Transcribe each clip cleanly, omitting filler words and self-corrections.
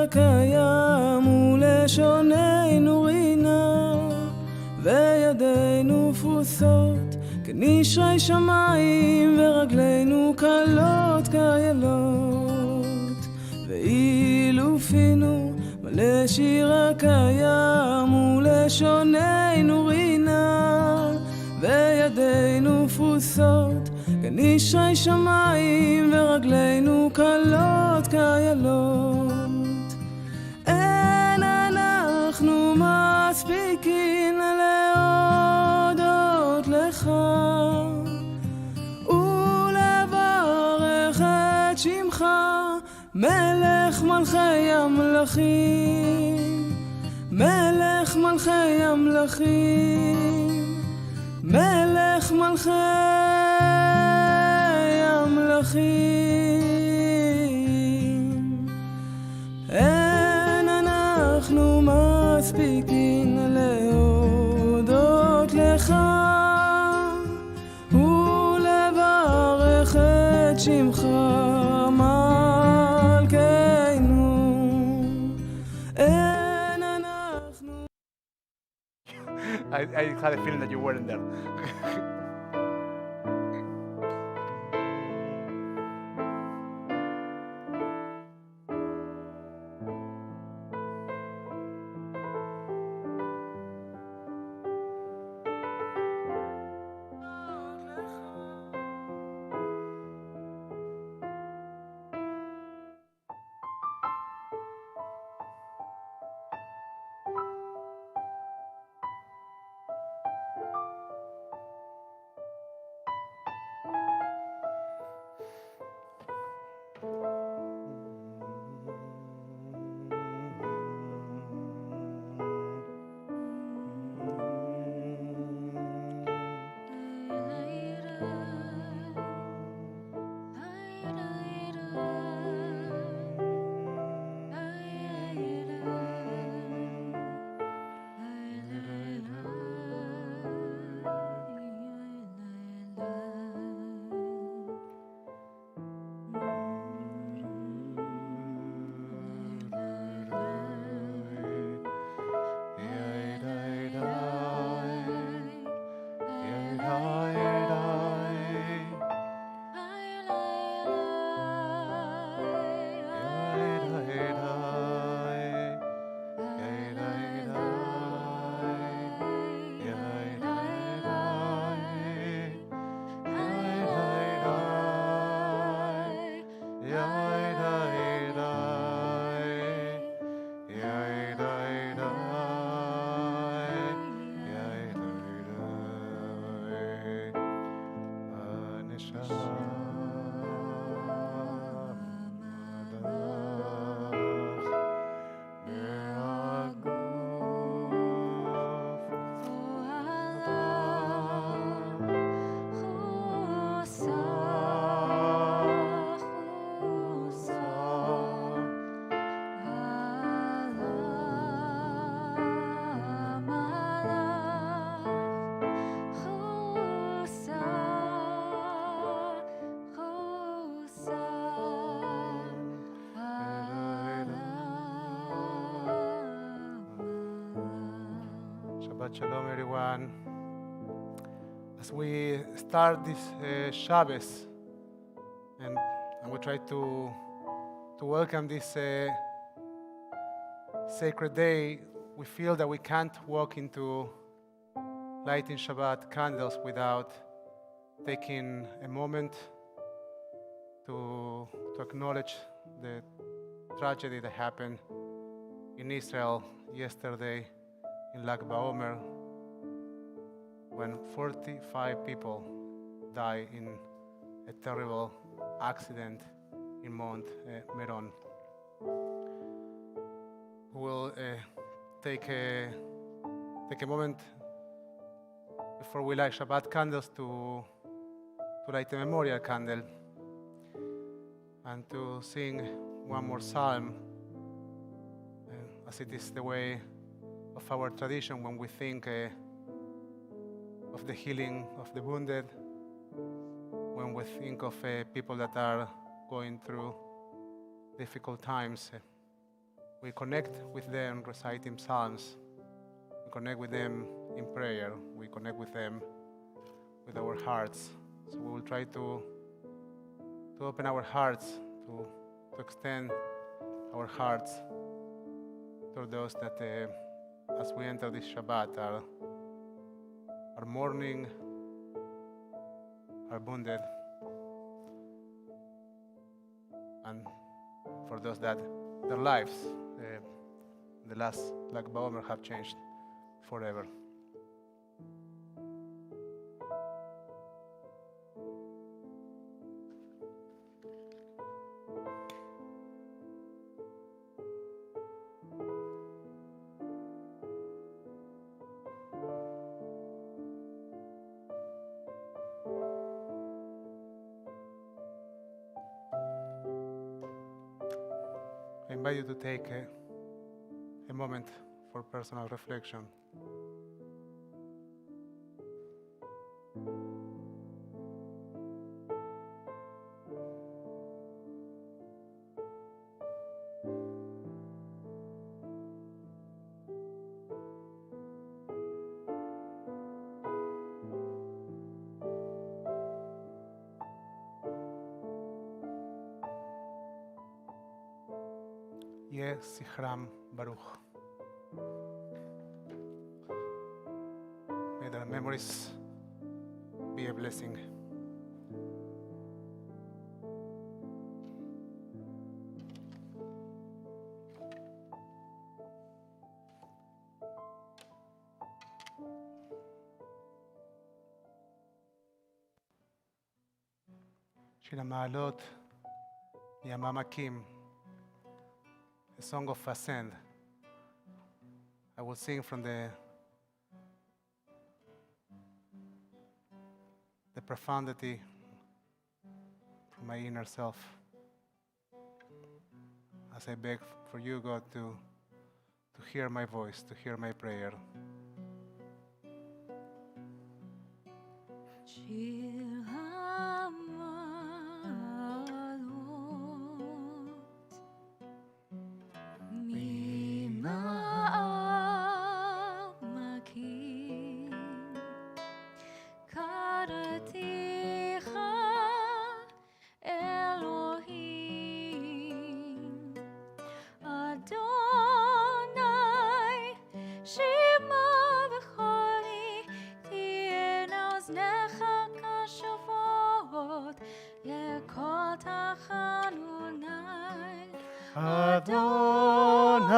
הקיים ולשוננו רינה וידינו פרוסות כנשרי שמיים ורגלינו קלות כאיילות ואילו פינו מלא שיר הקיים ולשוננו רינה וידינו פרוסות כנשרי שמיים ורגלינו קלות כאיילות אין אנחנו מספיקים להודות לך ולברך את שמך מלך מלכי המלכים מלך מלכי המלכים מלך מלכי המלכים אין אנחנו מספיקים להודות לך ולברך את שמך מלכנו אין אנחנו I had a feeling that you weren't there. Shabbat Shalom, everyone. As we start this Shabbos, and we try to welcome this sacred day, we feel that we can't walk into lighting Shabbat candles without taking a moment to acknowledge the tragedy that happened in Israel yesterday in Lag BaOmer, when 45 people died in a terrible accident in Mount Meron. We will take a moment before we light Shabbat candles to light a memorial candle and to sing one more psalm, as it is the way of our tradition when we think of the healing of the wounded, when we think of people that are going through difficult times. We connect with them reciting psalms. We connect with them in prayer. We connect with them with our hearts. So we will try to open our hearts, to extend our hearts toward those that, as we enter this Shabbat, are mourning, are wounded, and for those that their lives, the last Lag BaOmer, have changed forever. I invite you to take a moment for personal reflection. Yeh Zichram Baruch. May their memories be a blessing. שיר המעלות מהמעמקים, a song of ascent. I will sing from the profundity from my inner self, as I beg for you, God, to hear my voice, to hear my prayer. שיר המעלות ממעמקים קראתיך אלוהים אדוני שמע בקולי תהיינה אוזניך קשובות לקול תחנוני אדוני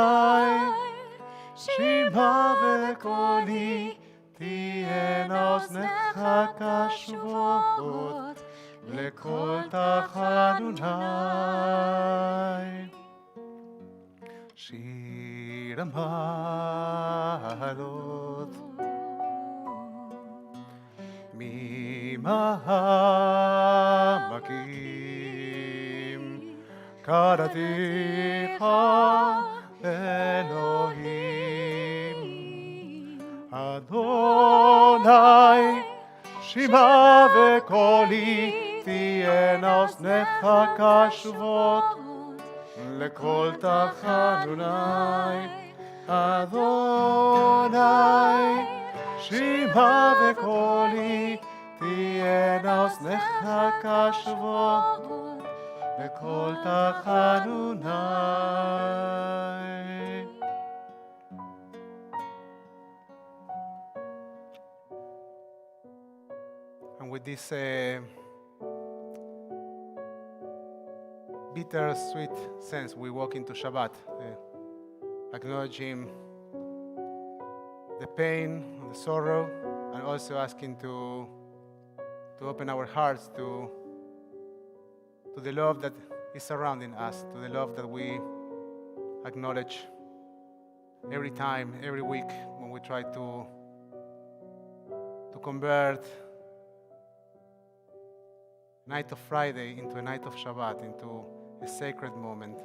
שמע בקולי תהיינה אוזניך קשובות לקול תחנוני. שיר המעלות ממעמקים קראתיך אלוהים אדוני שמע בקולי תהיינה אוזניך קשובות לקול תחנוני. אדוני שמע בקולי תהיינה אוזניך קשובות לקול תחנוני. And with this bitter-sweet sense, we walk into Shabbat, acknowledging the pain and the sorrow, and also asking to open our hearts to the love that is surrounding us, to the love that we acknowledge every time, every week, when we try to convert night of Friday into a night of Shabbat, into a sacred moment,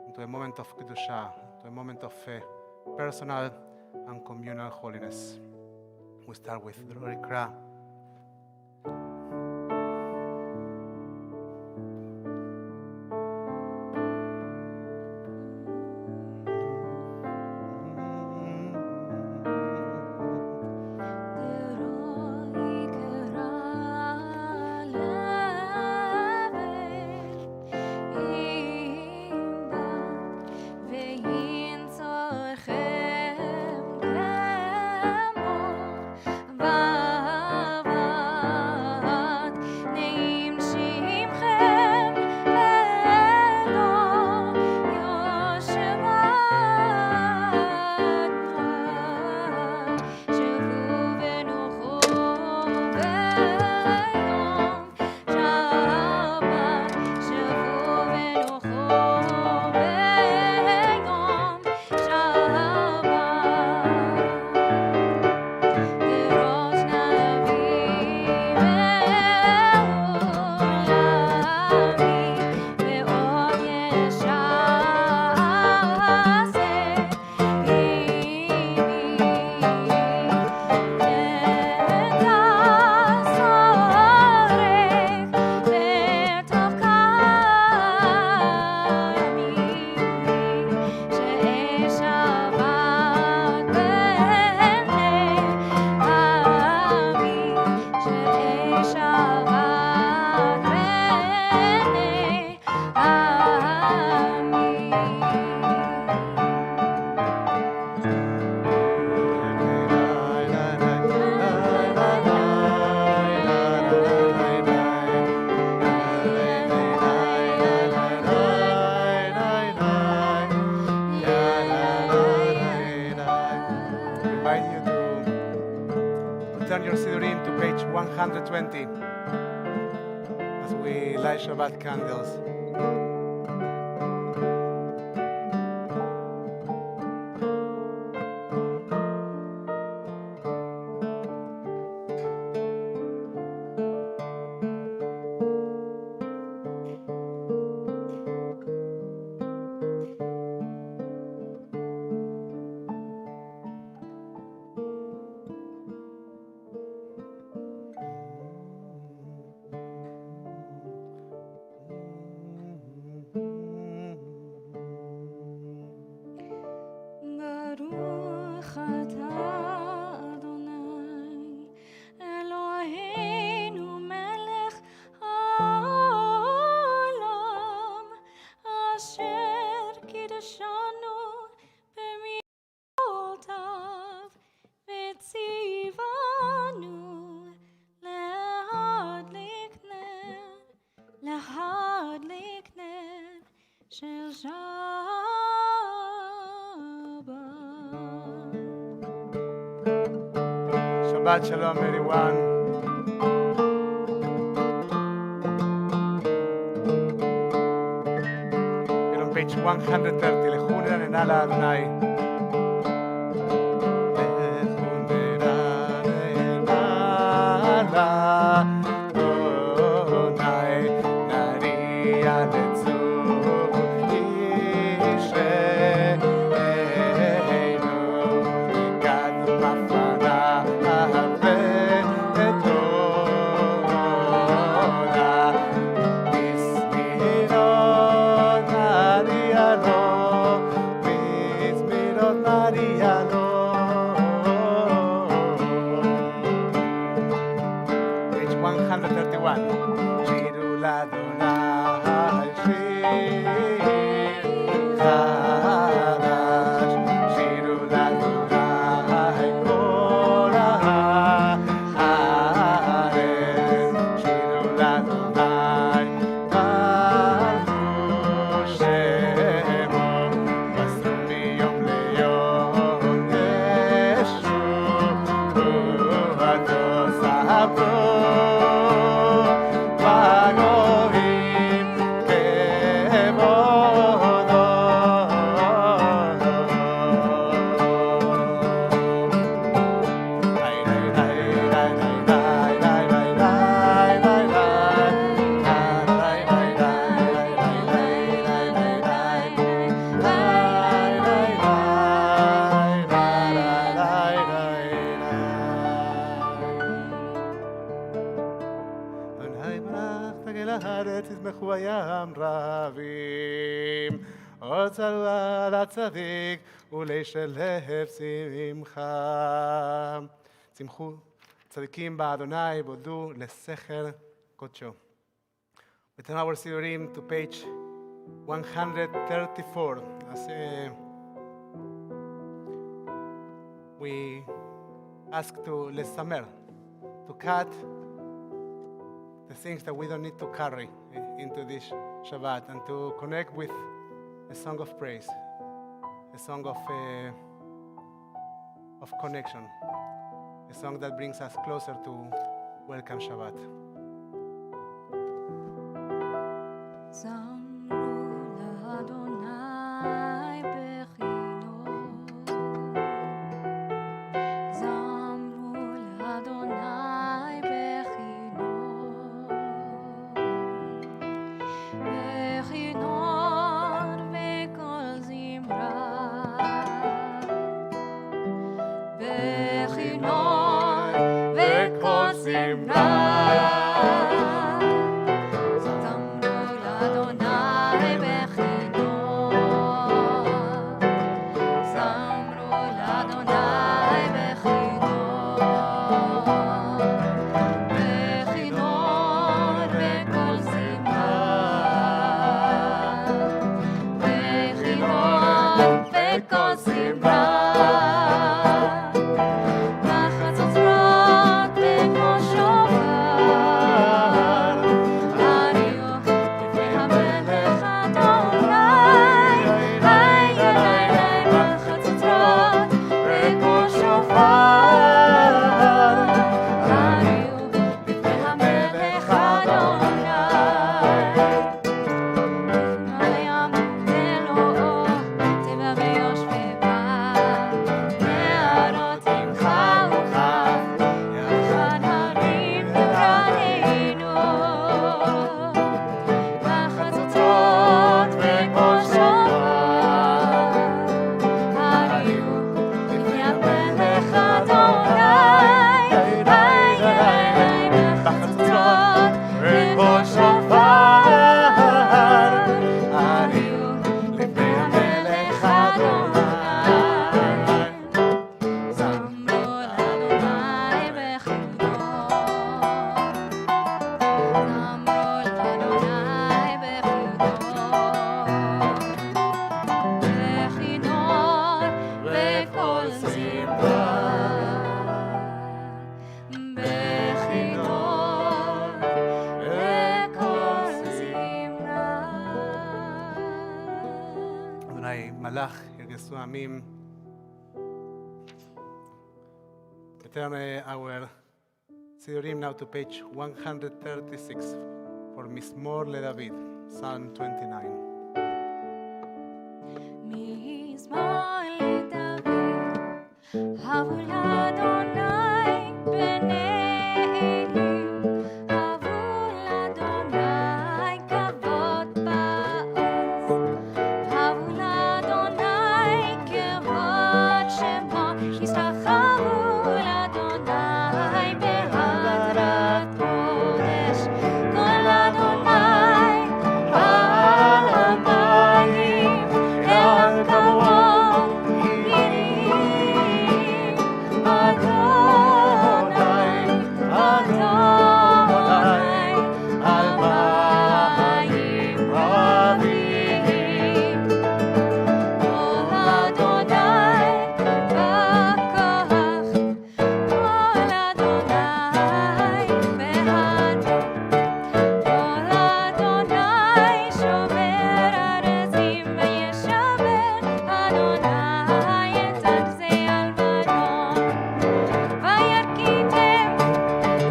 into a moment of Kedusha, into a moment of personal and communal holiness. We start with Drori Kra. 120 as we light Shabbat candles. ברוך אתה אדוני אלוהינו מלך העולם אשר קידשנו במידותיו וציוונו להדליק נר של Shabbat Shalom, everyone. We're on page 130. לכו נרננה לאדוני. לכו נרננה לאדוני. נריע לצור אישנו. גד מפנה Page 131. שירו לאדוני שיר חדש, שירו לאדוני כל הארץ, שירו לאדוני ברכו שמו, פסו מיום ליום ישובתו ספרו בגויים כבודו. ישמחו הים רבים, עוצרו על הצדיק ולשלב שמחה. שמחו צדיקים באדוני, בודו לשכל קודשו. We turn our sidurim to page 134 as we ask to lesamer, to cut the things that we don't need to carry into this Shabbat, and to connect with a song of praise, a song of connection, a song that brings us closer to welcome Shabbat. מסוימים. Return our סידורים now to page 136 for מזמור לדוד, Psalm 29. מזמור לדוד, הבו לאדוני בני אלים, הבו לאדוני כבוד בעוז, הבו לאדוני כבוד שמו, השתחוו לאדוני בהדרת קודש, כל אדוני על המים, אל כבוד מירים, אדוני, אדוני, על מים רבים, כל אדוני בכוח, כל אדוני בהדור, כל אדוני שובר ארזים וישבר, אדוני את ארזי הלבנון, וירקיתם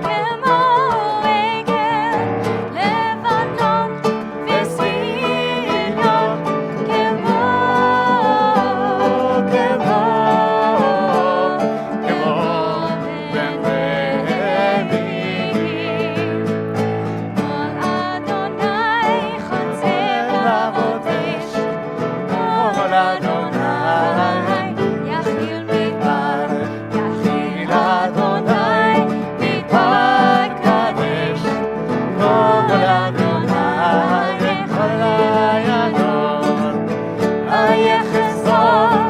כמו עגל, לבנון וציון, כמו בן רמים. כל אדוני חוצב להבות אש, כל אדוני יכיל מדבר, יכיל אדוני מדבר קדש, כל אדוני יכול הידון, היחסוף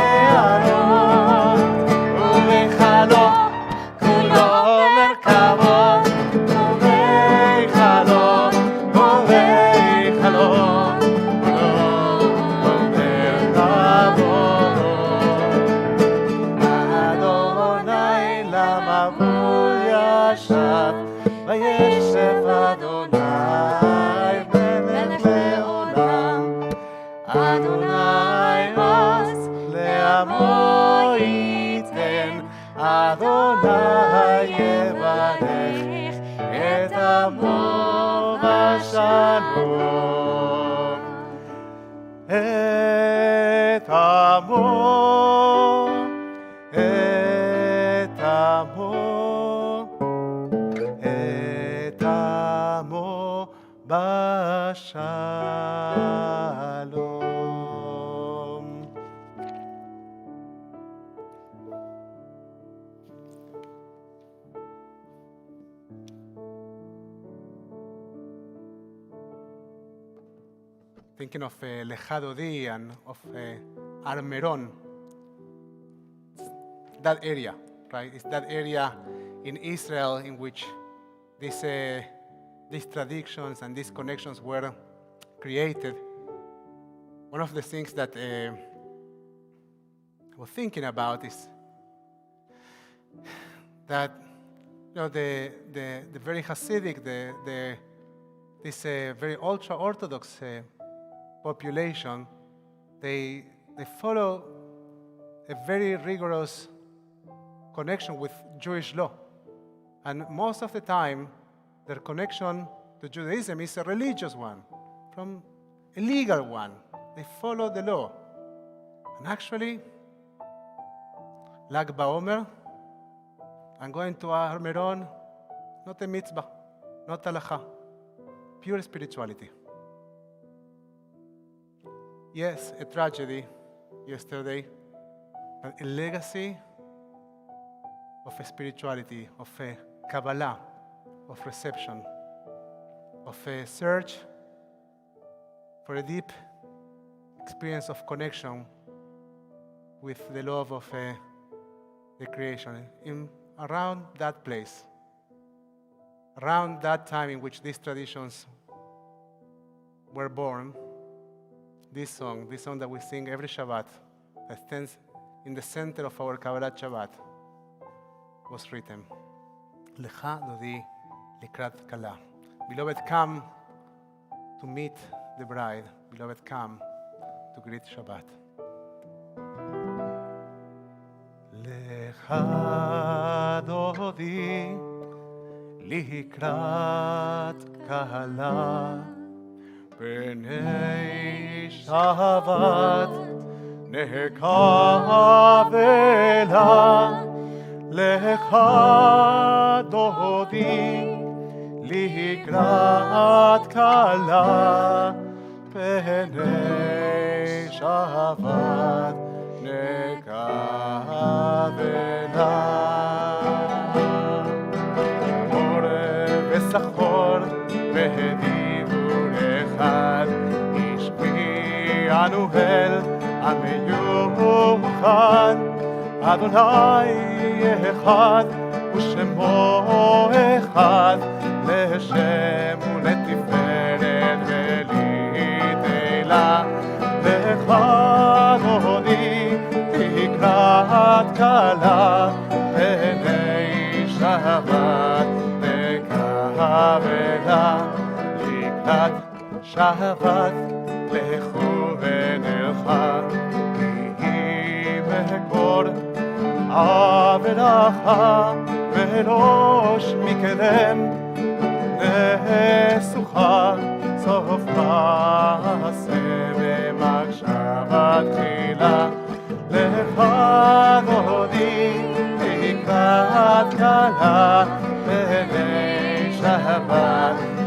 יערון, ובכלו כולו מרכבות, ובכלו, ובכלו כולו מרכבות. אדוני למבול ישב, וישב אדוני מלך לעולם, אדוני עוז לעמו ייתן, אדוני יברך את עמו בשלום. את עמו, את עמו, את עמו בשלום. Thinking of Lecha Dodi and of Armeron, that area, right? It's that area in Israel in which these traditions and these connections were created. One of the things that I was thinking about is that the very Hasidic, this very ultra-Orthodox population, they follow a very rigorous connection with Jewish law. And most of the time, their connection to Judaism is a religious one, from a legal one. They follow the law. And actually, Lag BaOmer, and going to Armeron, not a mitzvah, not halacha, pure spirituality. Yes, a tragedy yesterday, but a legacy of a spirituality, of a Kabbalah, of reception, of a search for a deep experience of connection with the love of the creation. Around that place, around that time in which these traditions were born, this song that we sing every Shabbat, that stands in the center of our Kabbalat Shabbat, was written. Lecha Dodi Likrat Kala. Beloved, come to meet the bride. Beloved, come to greet Shabbat. לך דודי לקראת קהלה פני שבת נקבלה לך דודי לקראת קהלה פני שבת נקבלה ושחור ודיבור אחד השמיענו אל המיוחד אדוני אחד ושמו אחד לשם ולתפארת ולתהילה לך אדוני לקראת קהלה פני שבת נקבלה לקראת שבת לכו ונלכה כי מקור עבדך וראש מקדם נסוכה סוף מעשה במחשבה תחילה לך אדוני לקראת קהלה פני שבת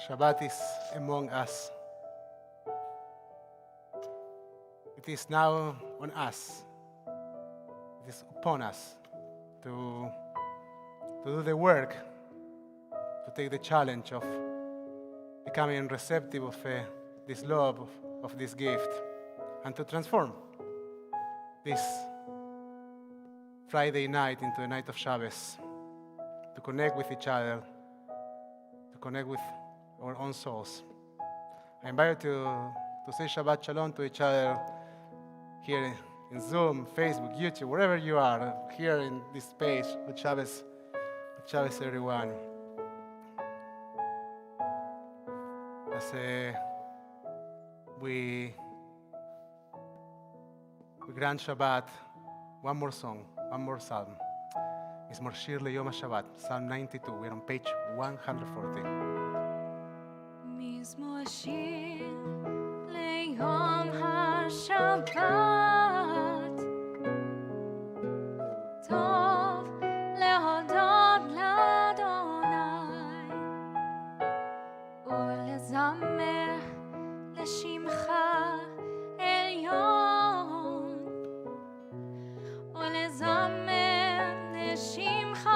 Shabbat is among us. It is now on us. It is upon us to do the work, to take the challenge of becoming receptive of this love, of this gift, and to transform this Friday night into a night of Shabbos, to connect with each other, to connect with our own souls. I invite you to say Shabbat Shalom to each other here in Zoom, Facebook, YouTube, wherever you are, here in this space. Good Shabbos everyone. As we grant Shabbat, one more song, one more psalm. It's Mor Shir LeYom HaShabbat, Psalm 92. We're on page 140. מזמור שיר ליום השבת, טוב להודות לאדוני ולזמר לשמך עליון, ולזמר לשמך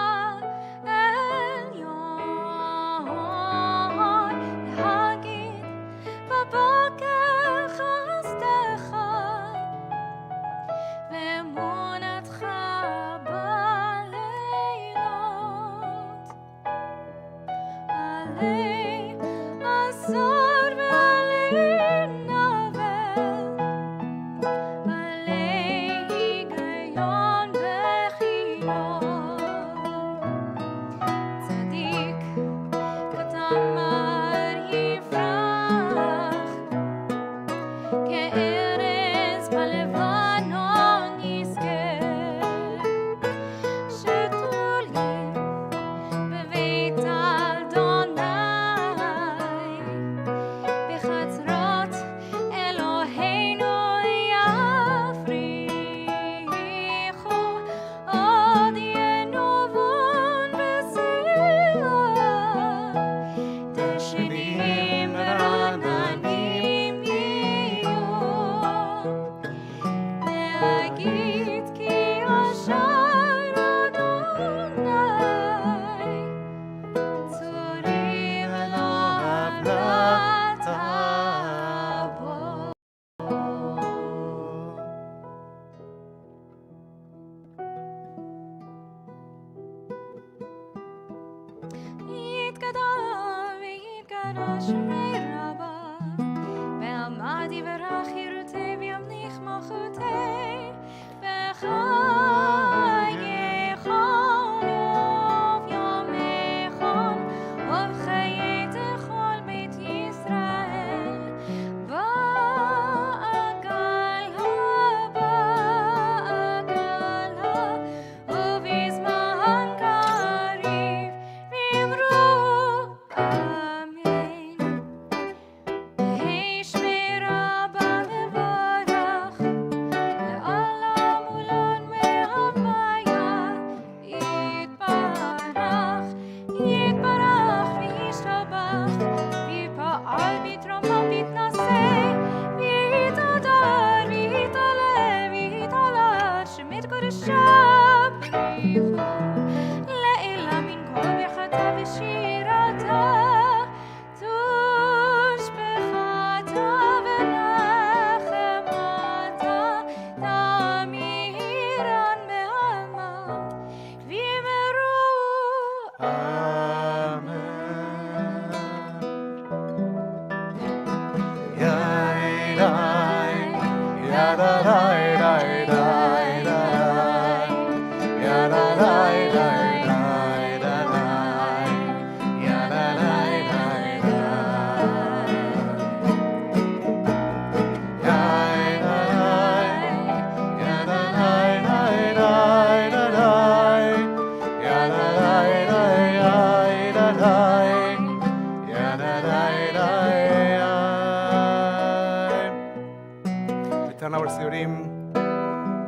Turn our Siurim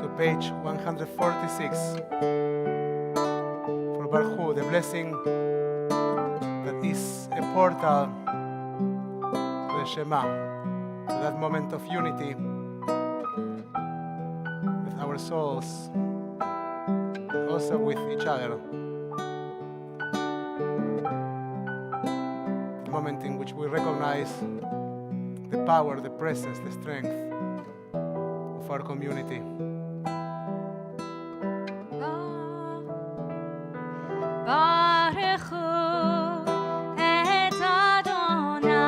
to page 146 for Baruch Hu, the blessing that is a portal to the Shema, to that moment of unity with our souls, and also with each other. The moment in which we recognize the power, the presence, the strength of our community. Baruch Hu et Adonai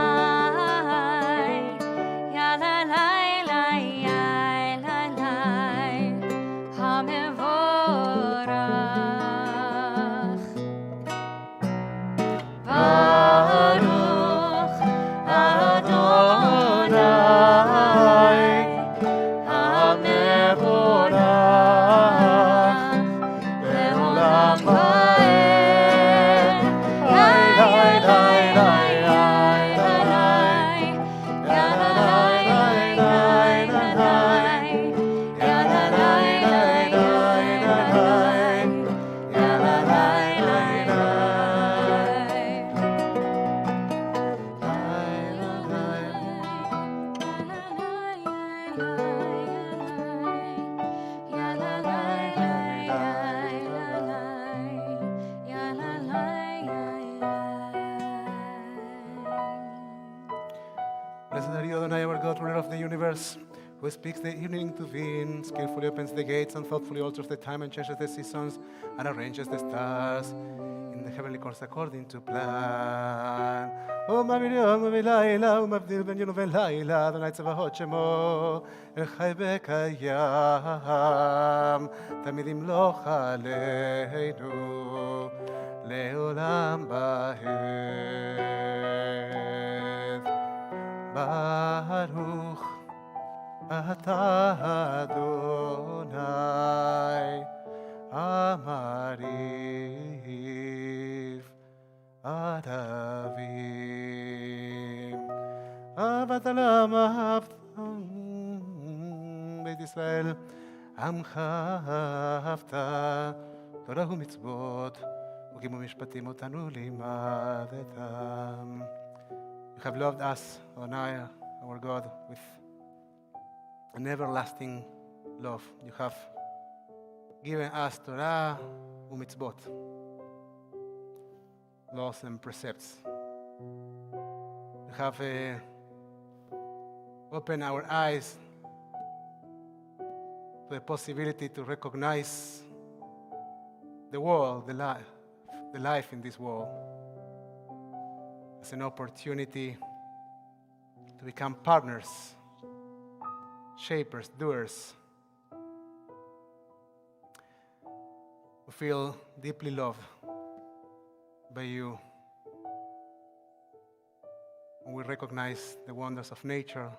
Blessed are you, Adonai, our God, ruler of the universe, who speaks the evening to being, skillfully opens the gates and thoughtfully alters the time and changes the seasons and arranges the stars in the heavenly course according to plan. ומעביר יום ולילה ומבדיל בין יום ולילה, אדוני צבאות שמו, חי וקיים, תמיד ימלוך עלינו, לעולם ועד. ברוך אתה אדוני, המרעיף עד אביב. אהבת עולם אהבת בית ישראל, עמך אהבת, תורה ומצוות, וקיימו משפטים אותנו לימדתם. You have loved us, Adonai, our God, with an everlasting love. You have given us Torah u'mitzvot, laws and precepts. You have opened our eyes to the possibility to recognize the world, the life in this world, as an opportunity to become partners, shapers, doers. We feel deeply loved by you when we recognize the wonders of nature,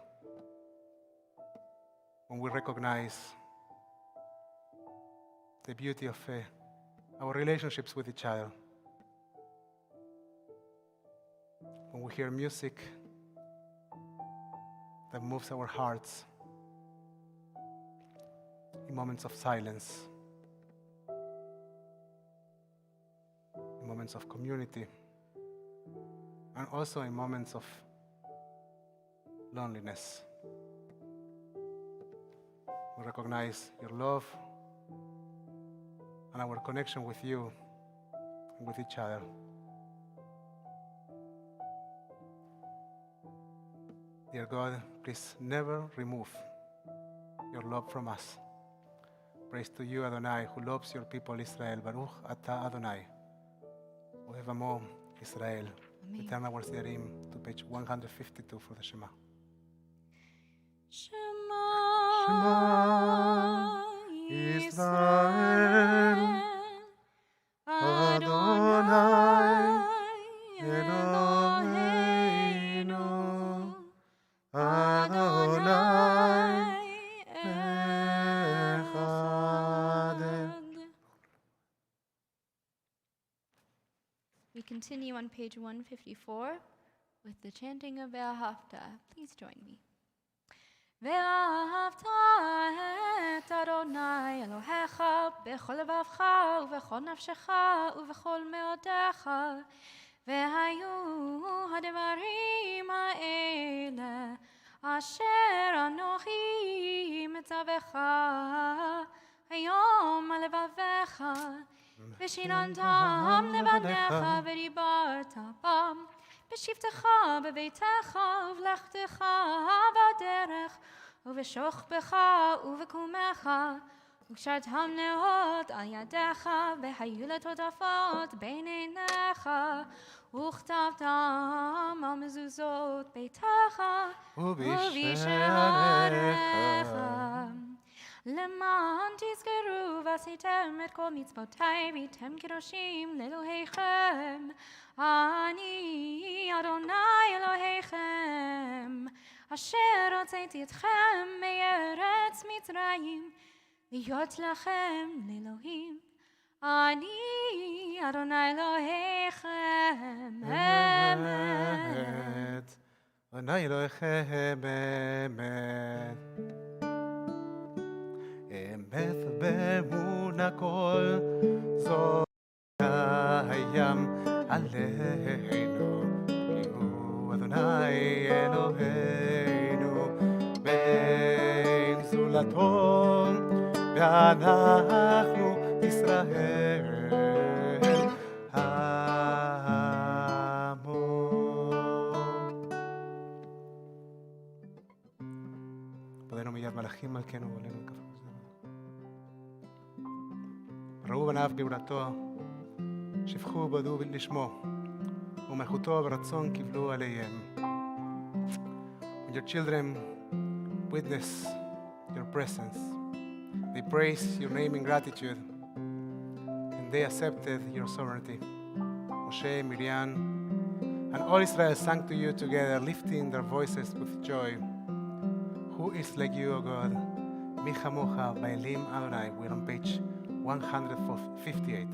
when we recognize the beauty of our relationships with each other, when we hear music that moves our hearts in moments of silence, in moments of community, and also in moments of loneliness. We recognize your love and our connection with you and with each other. Dear God, please never remove your love from us. Praise to you, Adonai, who loves your people Israel. Baruch Ata Adonai. Ohev Amo Israel. We turn our Serim to page 152 for the Shema. Shema Israel, Adonai Eloheinu, Adonai Echad. We continue on page 154 with the chanting of Ve'ahavta. Please join me. ואהבת את אדוני אלוהיך בכל לבבך ובכל נפשך ובכל מאודיך, והיו הדברים האלה אשר אנוכי מצווך היום על לבביך, ושיננתם לבניך ודיברת בם בשבתך בביתך ובלכתך בדרך ובשוכבך ובקומך, וקשרתם נאות על ידיך והיו לטוטפות בין עיניך, וכתבתם על מזוזות ביתך ובשעריך, למען תזכרו ועשיתם את כל מצוותיי והייתם קדושים לאלוהיכם. אני אדוני אלוהיכם, אשר הוצאתי אתכם מארץ מצרים, להיות לכם לאלוהים. אני אדוני אלוהיכם אמת. אדוני אלוהיכם אמת. אמת באמונה כל זאת קיים עלינו, כי הוא אדוני אלוהינו, בין זולתו ואנחנו ישראל עמו. יד מלאכים מלכנו ועלינו כפר. ראו בניו גאולתו, שפכו ובדו לשמו, ומלכותו ברצון קיבלו עליהם. When your children witness your presence, they praise your name in gratitude, and they accepted your sovereignty. Moshe, Miriam, and all Israel sang to you together, lifting their voices with joy. Who is like you, O God? Mi chamocha ba'elim Adonai. We're on page 158.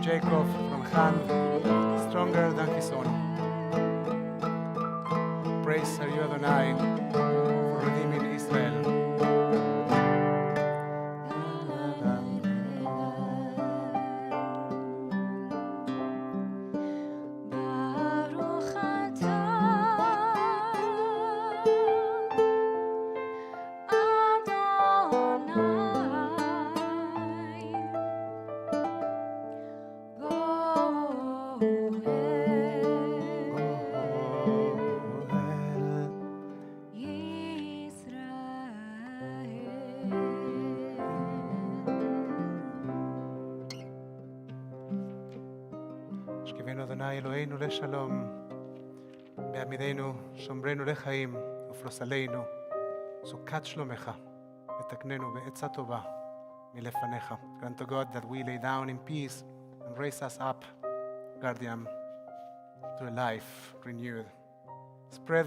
Jacob from hand stronger than his own. Praise are you, Adonai, for redeeming Israel. השכיבנו אדוני אלוהינו לשלום, בעמידנו שומרנו לחיים ופרוס עלינו סוכת שלומך, ותקננו בעצה טובה מלפניך. Grant to God that we lay down in peace and raise us up, guardian, to a life renewed. Spread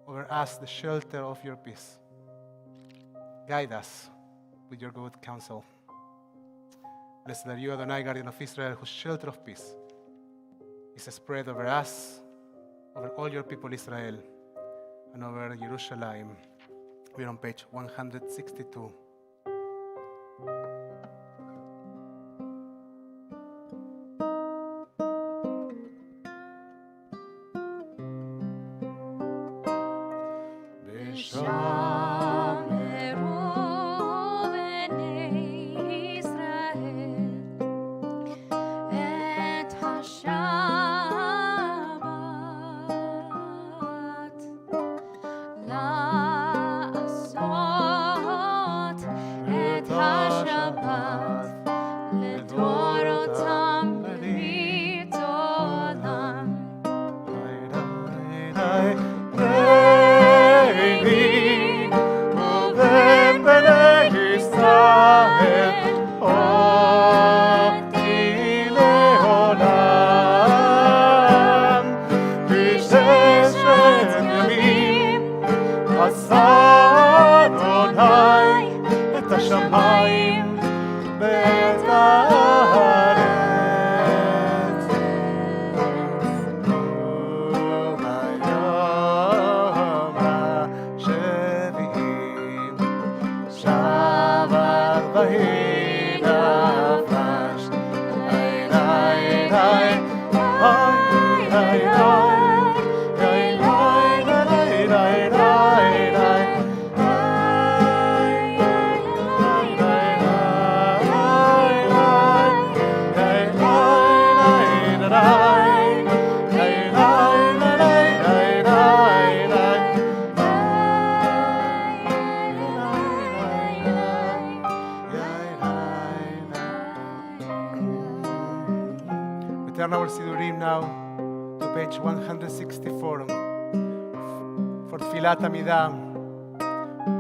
over us the shelter of your peace. Guide us with your good counsel. Blessed are you, Adonai, guardian of Israel, whose shelter of peace is spread over us, over all your people Israel, and over Jerusalem. We're on page 162. Baby now to page 164 for Tfilat Amidah.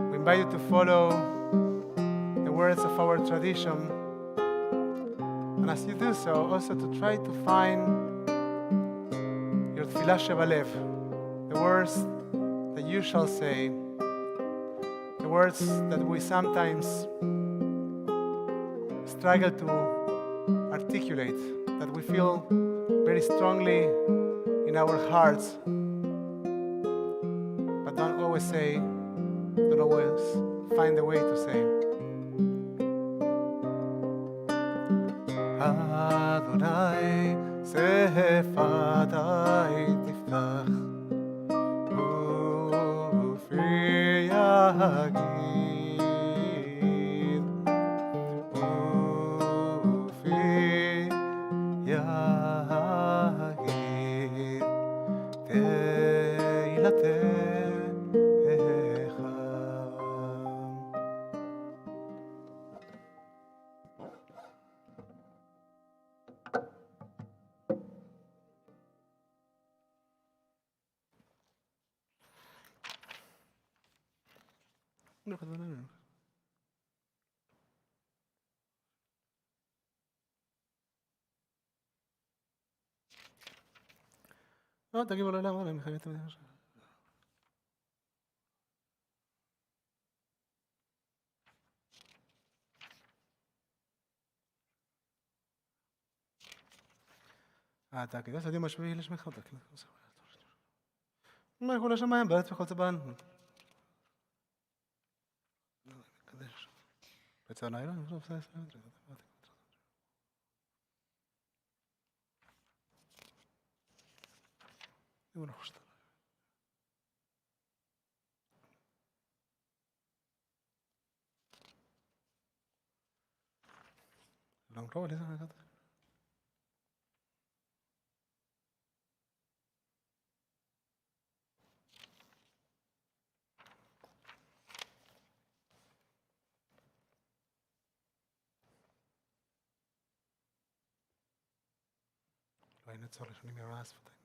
We invite you to follow the words of our tradition. And as you do so, also to try to find your Tfilah Shebalev, the words that you shall say, the words that we sometimes struggle to articulate, that we feel very strongly in our hearts, but don't always say, don't always find a way to say. Adonai sefatai tiftach ufi yagid ufi yagid teilatecha. לא, תגיבו לו למה, אני חייבת לדבר עכשיו. אתה כדאי שתדעי משהו לשמך אותה. מה יכול לשמיים, בארץ וכל צבן. קדש. בצענה אילה, אני חושב שזה ישראל. אימא נחושת. לא נקרוא, לי זה נקרא. לא אין צורך שאני מרעס ותאים.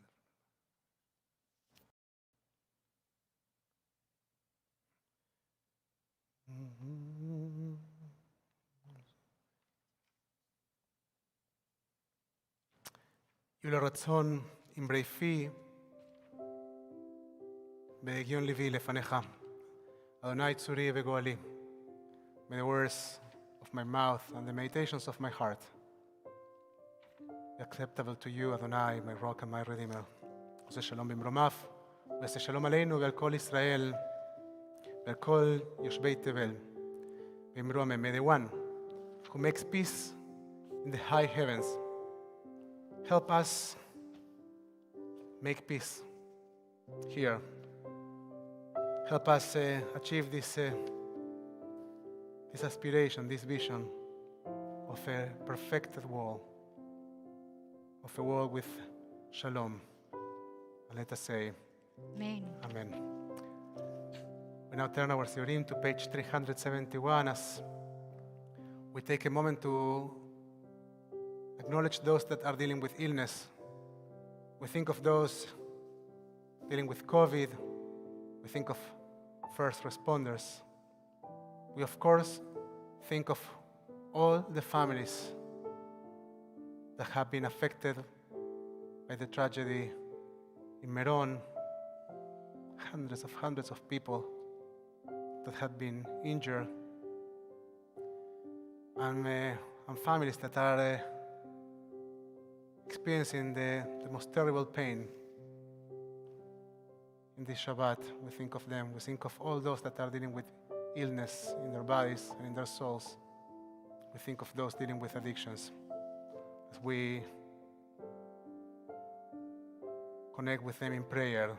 יהיו לרצון אמרי פי בהגיון ליבי לפניך. אדוני צורי וגואלי. May the words of my mouth and the meditations of my heart be acceptable to you, Adonai, my rock and my redeemer. עושה שלום במרומיו, ועושה שלום עלינו ועל כל ישראל ועל כל יושבי תבל. במרומם, may the one who makes peace in the high heavens help us make peace here. Help us achieve this aspiration, this vision of a perfected world, of a world with Shalom. And let us say, Amen. Amen. We now turn our Siurim to page 371 as we take a moment to acknowledge those that are dealing with illness. We think of those dealing with COVID. We think of first responders. We, of course, think of all the families that have been affected by the tragedy in Meron. Hundreds of people that have been injured. And families that are experiencing the most terrible pain. In this Shabbat, we think of them. We think of all those that are dealing with illness in their bodies and in their souls. We think of those dealing with addictions. As we connect with them in prayer,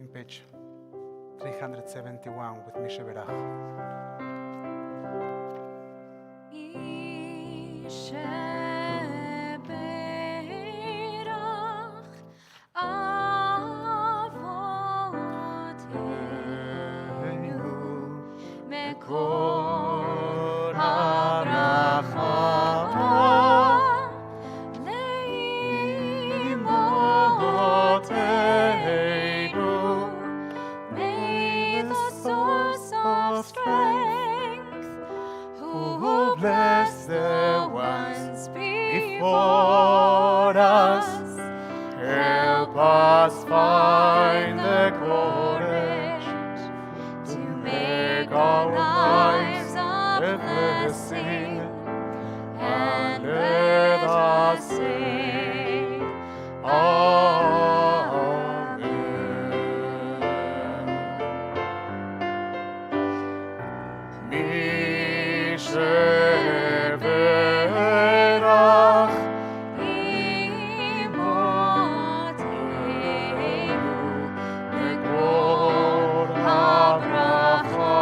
in page 371 with Misha Berach. Leimo help us find the courage to make our lives a blessing, and let us say, Amen. Mi sheverach imotenu lekor habracha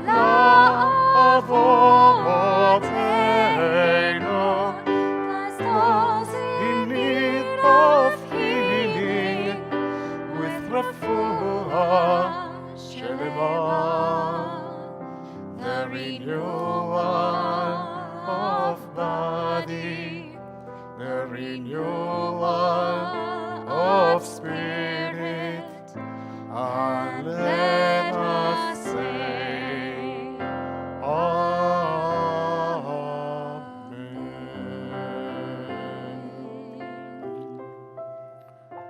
la'avoteinu, bless those in need of healing with refuah shelema, the renewal of body, the renewal of spirit, and let us say, Amen.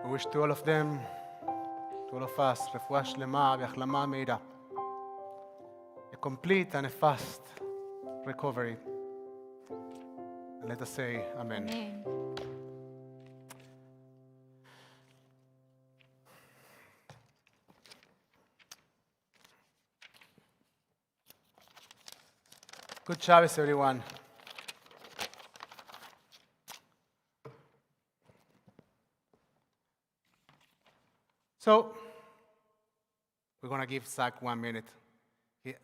We wish to all of them, to all of us, רפואה שלמה והחלמה מהירה. A complete and a fast recovery. And let us say Amen. Amen. Good Shabbos, everyone. So, we're going to give Zach 1 minute.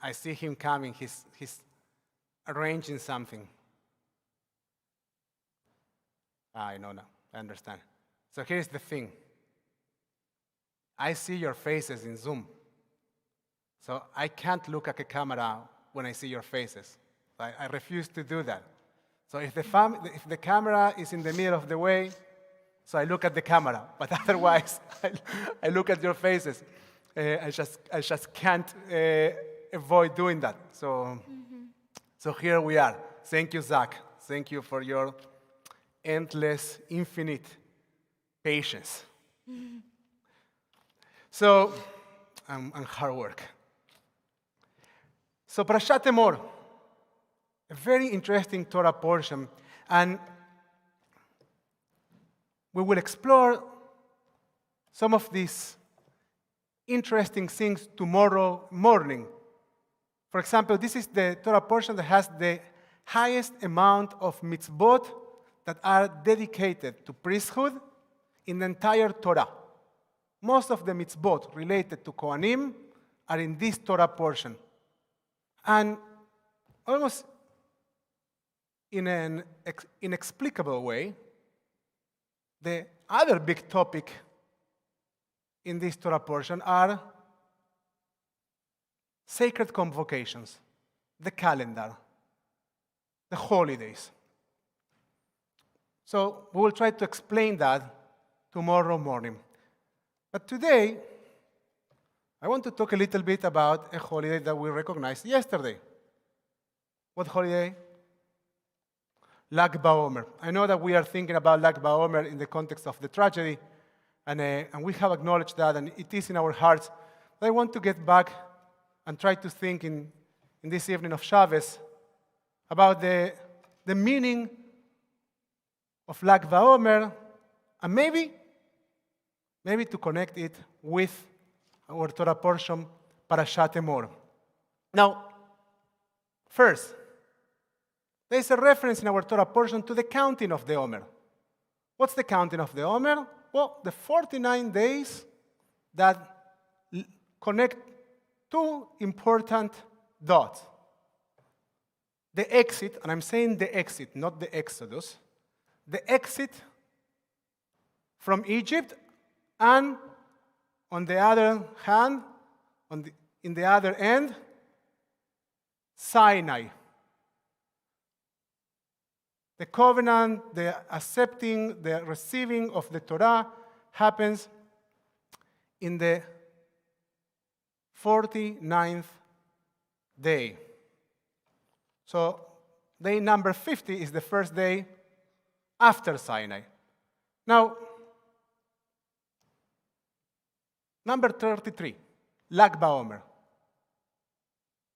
I see him coming. He's arranging something. I know now. I understand. So here's the thing. I see your faces in Zoom. So I can't look at the camera when I see your faces. I refuse to do that. So if the camera is in the middle of the way, so I look at the camera. But otherwise, I look at your faces. I just can't avoid doing that. So here we are. Thank you, Zach. Thank you for your endless, infinite patience. So, and hard work. So Parashat Emor, a very interesting Torah portion, and we will explore some of these interesting things tomorrow morning. For example, this is the Torah portion that has the highest amount of mitzvot that are dedicated to priesthood in the entire Torah. Most of the mitzvot related to Kohanim are in this Torah portion. And almost in an inexplicable way, the other big topic in this Torah portion are sacred convocations, the calendar, the holidays. So we will try to explain that tomorrow morning. But today, I want to talk a little bit about a holiday that we recognized yesterday. What holiday? Lag BaOmer. I know that we are thinking about Lag BaOmer in the context of the tragedy, and we have acknowledged that, and it is in our hearts. But I want to get back and try to think in this evening of Shabbos about the meaning of Lag BaOmer, and maybe to connect it with our Torah portion, Parashat Emor. Now, first, there is a reference in our Torah portion to the counting of the Omer. What's the counting of the Omer? Well, the 49 days that connect two important dots. The exit, and I'm saying the exit, not the Exodus, the exit from Egypt, and on the other hand, in the other end, Sinai. The covenant, the accepting, the receiving of the Torah happens in the 49th day. So day number 50 is the first day after Sinai. Now, number 33, Lag BaOmer.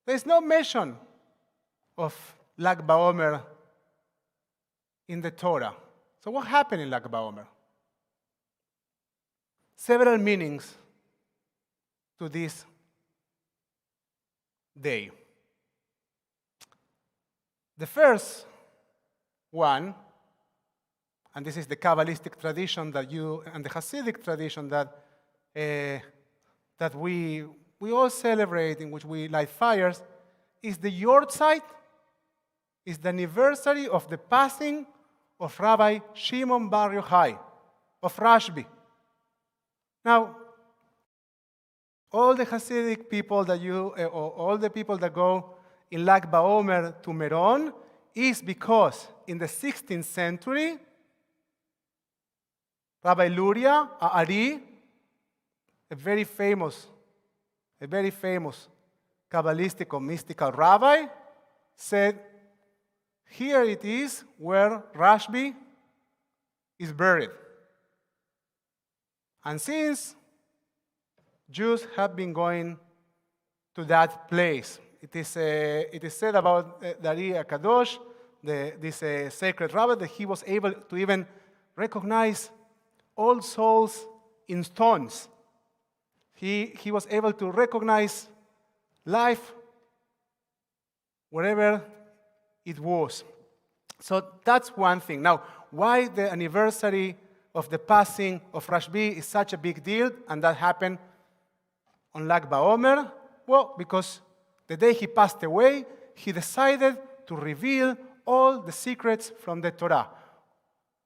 There's no mention of Lag BaOmer in the Torah. So what happened in Lag BaOmer? Several meanings to this day. The first one, and this is the Kabbalistic tradition that and the Hasidic tradition that we all celebrate, in which we light fires, is the Yortzeit, is the anniversary of the passing of Rabbi Shimon Bar Yochai, of Rashbi. Now, all the Hasidic people or all the people that go in Lag BaOmer to Meron is because in the 16th century, Rabbi Luria Ari, a very famous Kabbalistic or mystical rabbi, said, here it is where Rashbi is buried. And since Jews have been going to that place, it is said about Dari HaKadosh, this sacred rabbi, that he was able to even recognize all souls in stones. He was able to recognize life wherever it was. So that's one thing. Now, why the anniversary of the passing of Rashbi is such a big deal, and that happened on Lag BaOmer? Well, because the day he passed away, he decided to reveal all the secrets from the Torah,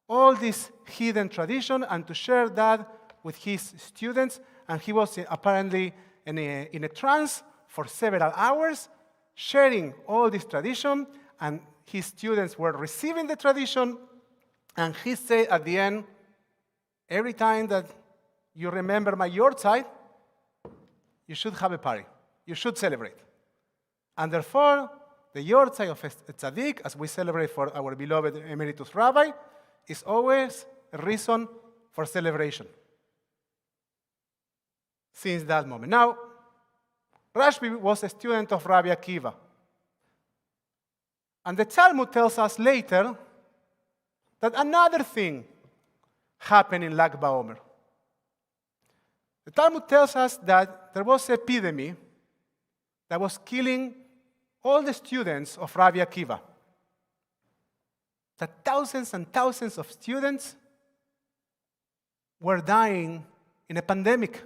all this hidden tradition, and to share that with his students. And he was apparently in a trance for several hours, sharing all this tradition, and his students were receiving the tradition. And he said at the end, every time that you remember my Yortzeit, you should have a party. You should celebrate. And therefore, the Yortzeit of a tzaddik, as we celebrate for our beloved emeritus rabbi, is always a reason for celebration. Since that moment. Now, Rashbi was a student of Rabbi Akiva. And the Talmud tells us later that another thing happened in Lag BaOmer. The Talmud tells us that there was an epidemic that was killing all the students of Rabbi Akiva. That thousands and thousands of students were dying in a pandemic.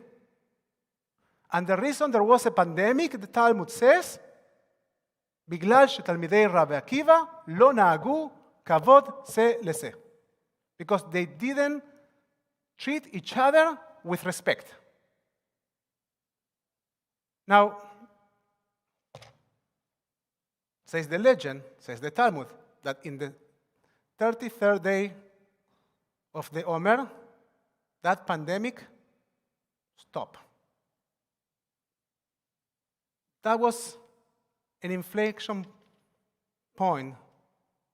And the reason there was a pandemic, the Talmud says, בגלל שתלמידי רבי עקיבא לא נהגו כבוד זה לזה. Because they didn't treat each other with respect. Now, says the legend, says the Talmud, that in the 33rd day of the Omer, that pandemic stopped. That was an inflection point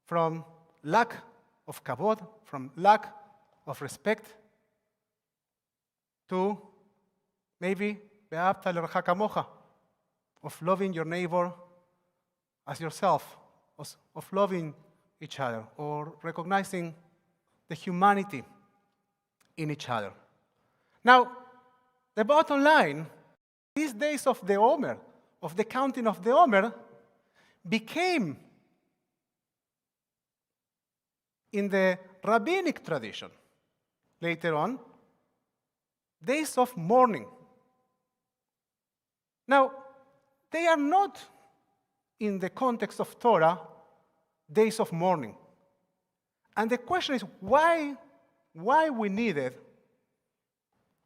from lack of kavod, from lack of respect, to maybe ve'ahavta l'recha kamocha, of loving your neighbor as yourself, of loving each other, or recognizing the humanity in each other. Now, the bottom line, these days of the Omer, of the counting of the Omer, became, in the rabbinic tradition, later on, days of mourning. Now, they are not, in the context of Torah, days of mourning. And the question is, why we needed,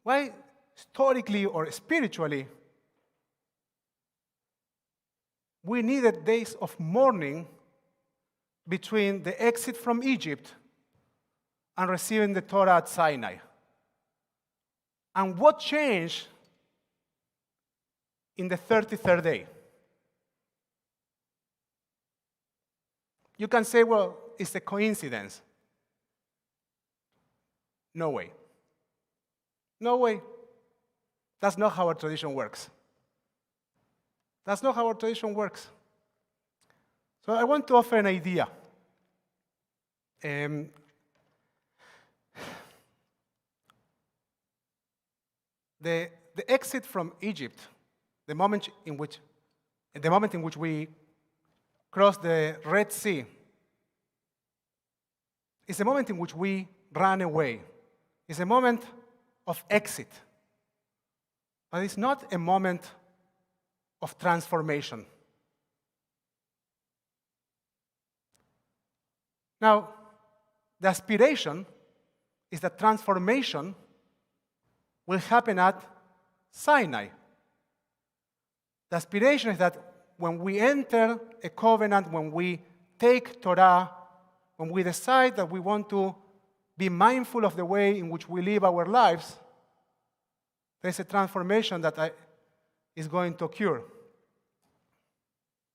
why historically or spiritually, we needed days of mourning between the exit from Egypt and receiving the Torah at Sinai. And what changed in the 33rd day? You can say, well, it's a coincidence. No way. No way. That's not how our tradition works. That's not how our tradition works. So I want to offer an idea. The exit from Egypt, the moment in which we cross the Red Sea, is a moment in which we run away. It's a moment of exit. But it's not a moment of transformation. Now, the aspiration is that transformation will happen at Sinai. The aspiration is that when we enter a covenant, when we take Torah, when we decide that we want to be mindful of the way in which we live our lives, there's a transformation that is going to occur.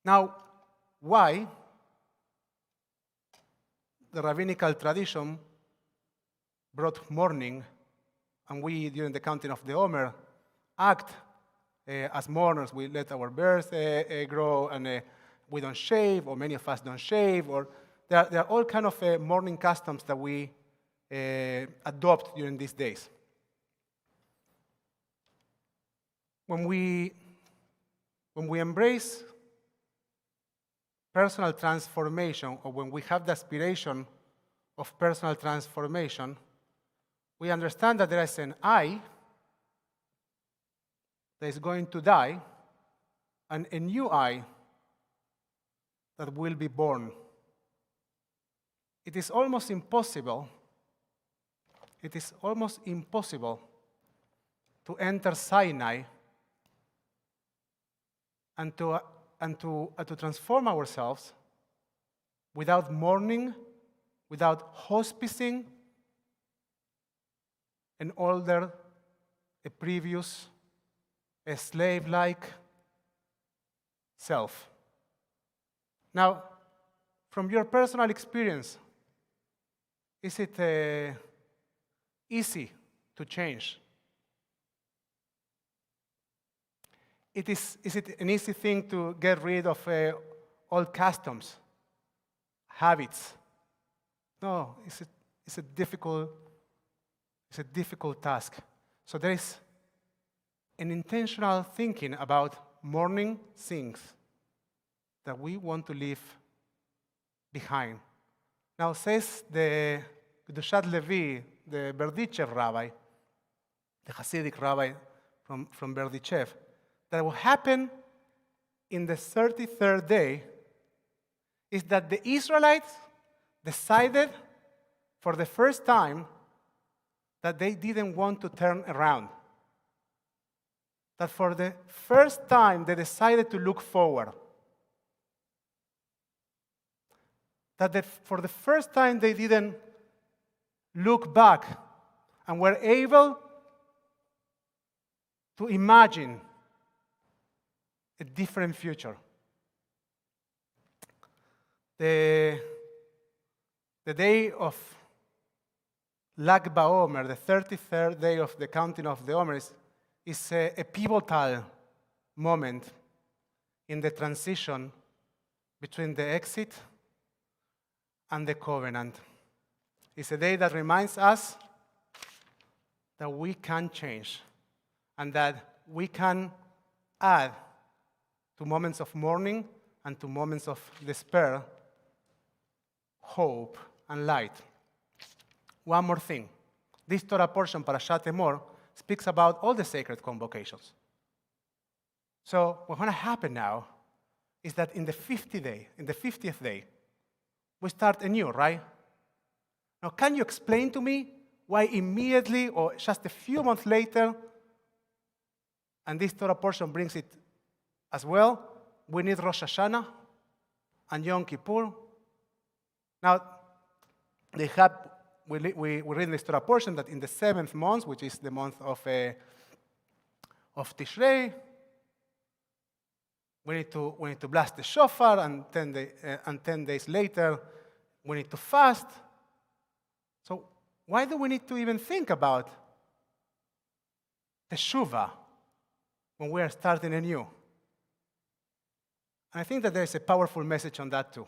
Now, why the rabbinical tradition brought mourning, and we, during the counting of the Omer, act as mourners? We let our beards grow, and we don't shave, or many of us don't shave, or there are all kinds of mourning customs that we adopt during these days. When we embrace personal transformation, or when we have the aspiration of personal transformation, we understand that there is an I that is going to die, and a new I that will be born. It is almost impossible to enter Sinai and to transform ourselves without mourning, without hospicing an older, a previous, a slave-like self. Now, from your personal experience, is it easy to change? Is it an easy thing to get rid of old customs, habits? No, it's a difficult task. So there is an intentional thinking about mourning things that we want to leave behind. Now, says the Kedushat Levi, the Berdichev rabbi, the Hasidic rabbi from Berdichev, that what happened in the 33rd day is that the Israelites decided for the first time that they didn't want to turn around. That for the first time they decided to look forward. That for the first time they didn't look back and were able to imagine a different future. The day of Lag BaOmer, the 33rd day of the counting of the Omer, is a pivotal moment in the transition between the exit and the covenant. It's a day that reminds us that we can change and that we can add to moments of mourning and to moments of despair hope and light. One more thing. This Torah portion, Parashat Emor, speaks about all the sacred convocations. So what's going to happen now is that in the 50th day, we start anew, right? Now, can you explain to me why immediately or just a few months later, and this Torah portion brings it as well, we need Rosh Hashanah and Yom Kippur? Now, we read in this Torah portion that in the 7th month, which is the month of Tishrei, we need to blast the shofar, and 10 days later, we need to fast. So why do we need to even think about teshuvah when we are starting anew? And I think that there is a powerful message on that too.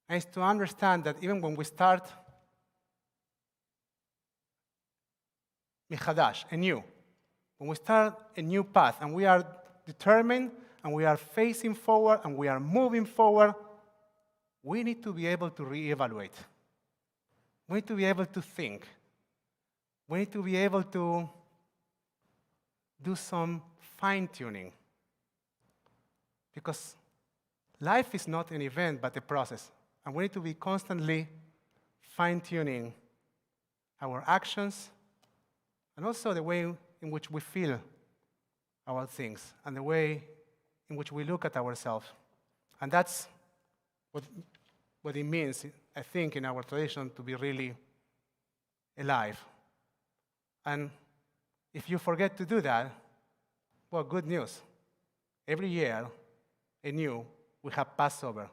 And it's to understand that even when we start michadash, anew, when we start a new path and we are determined and we are facing forward and we are moving forward, we need to be able to reevaluate. We need to be able to think. We need to be able to do some fine-tuning. Because life is not an event, but a process. And we need to be constantly fine-tuning our actions and also the way in which we feel our things and the way in which we look at ourselves. And that's what it means, I think, in our tradition to be really alive. And if you forget to do that, well, good news. Every year, anew, we have Passover.